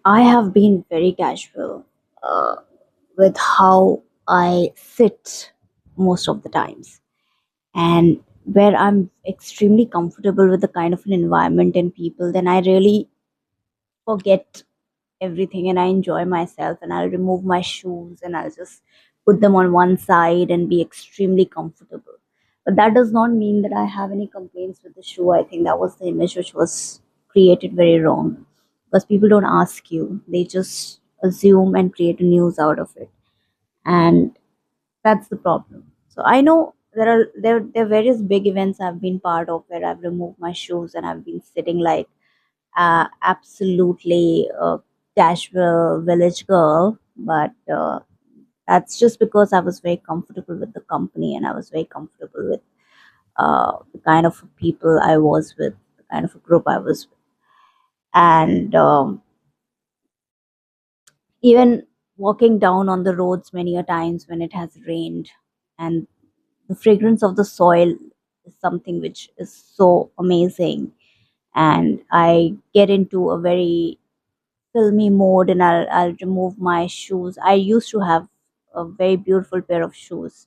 I have been very casual uh, with how I sit most of the times, and where I'm extremely comfortable with the kind of an environment and people, then I really forget everything and I enjoy myself, and I'll remove my shoes and I'll just put them on one side and be extremely comfortable. But that does not mean that I have any complaints with the shoe. I think that was the image which was created very wrong, because people don't ask you, they just assume and create a news out of it. And that's the problem. So I know there are various big events I've been part of where I've removed my shoes and I've been sitting like absolutely casual village girl, but that's just because I was very comfortable with the company and I was very comfortable with the kind of people I was with, the kind of a group I was with. And even walking down on the roads many a times when it has rained, and the fragrance of the soil is something which is so amazing. And I get into a very filmy mode and I'll remove my shoes. I used to have a very beautiful pair of shoes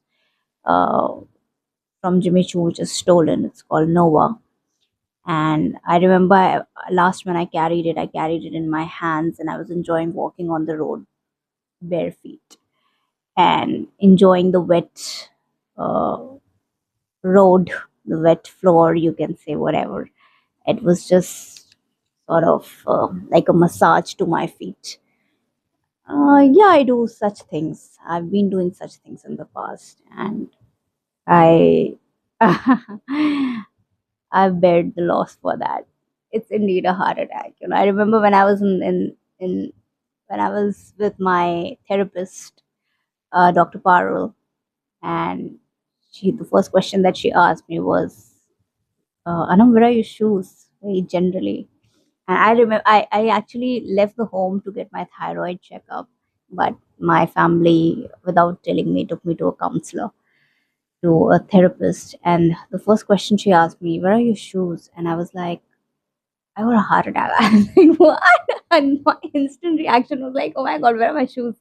uh, from Jimmy Choo, which is stolen. It's called Nova. And I remember last when I carried it in my hands and I was enjoying walking on the road bare feet and enjoying the wet uh, road, the wet floor, you can say whatever. It was just sort of like a massage to my feet. Yeah, I do such things. I've been doing such things in the past, and I I've bared the loss for that. It's indeed a heart attack. I remember when I was in when I was with my therapist, Dr. Parul, and the first question that she asked me was, "Anam, where are your shoes?" Very generally. And I remember I actually left the home to get my thyroid checkup, but my family, without telling me, took me to a counselor, to a therapist. And the first question she asked me, "Where are your shoes?" And I was like, I got a heart attack. I was like, what? And my instant reaction was like, oh my God, where are my shoes?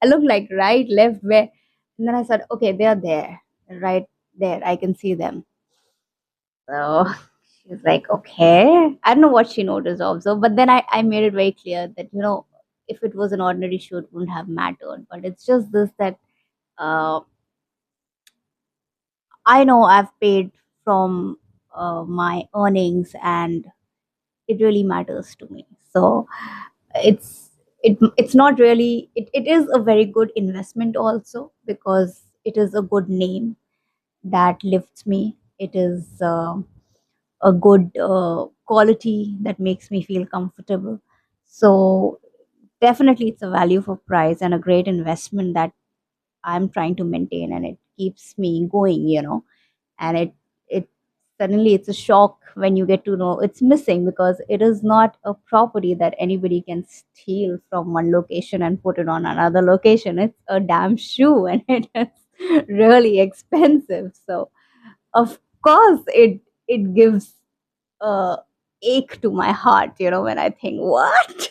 I look like right, left, where? And then I said, okay, they're there, right there. I can see them. So she's like, okay. I don't know what she noticed also, but then I made it very clear that, if it was an ordinary shoe, it wouldn't have mattered. But it's just this that uh, I know I've paid from my earnings and it really matters to me. So it's it's not really it is a very good investment also, because it is a good name that lifts me. It is a good quality that makes me feel comfortable. So definitely it's a value for price and a great investment that I'm trying to maintain, and it keeps me going. And it suddenly it's a shock when you get to know it's missing, because it is not a property that anybody can steal from one location and put it on another location. It's a damn shoe and it is really expensive. So of course it gives a ache to my heart, when I think what.